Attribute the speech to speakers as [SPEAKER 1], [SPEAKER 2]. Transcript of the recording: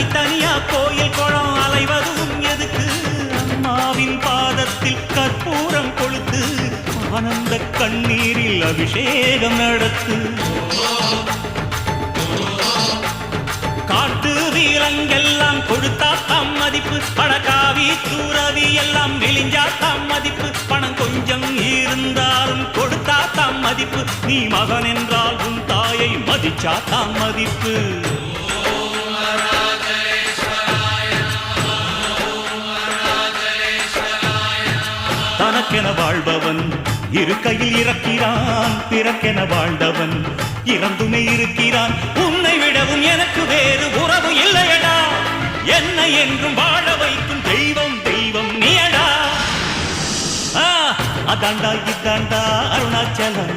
[SPEAKER 1] தனித்தனியா கோயில் குளம் அலைவதும் எதுக்கு அம்மாவின் பாதத்தில் கற்பூரம் கொளுத்து ஆனந்த கண்ணீரில் அபிஷேகம் நடத்து காட்டு வீரங்கெல்லாம் கொடுத்தா தாம் மதிப்பு பணக்காவி தூரவி எல்லாம் விழிஞ்சா தாம் மதிப்பு பணம் கொஞ்சம் இருந்தாலும் கொடுத்தா தாம் மதிப்பு நீ மகன் என்றால் உன் தாயை மதிச்சா தாம் மதிப்பு தனக்கென வாழ்பவன் இருக்கையில் இறக்கிறான் பிறக்கென வாழ்ந்தவன் இறந்துமே இருக்கிறான் உன்னை விடவும் எனக்கு வேறு உறவு இல்லையடா என்னை என்றும் வாழ வைக்கும் தெய்வம் தெய்வம் நீயடா அதாண்டா இதாண்டா அருணாச்சலம்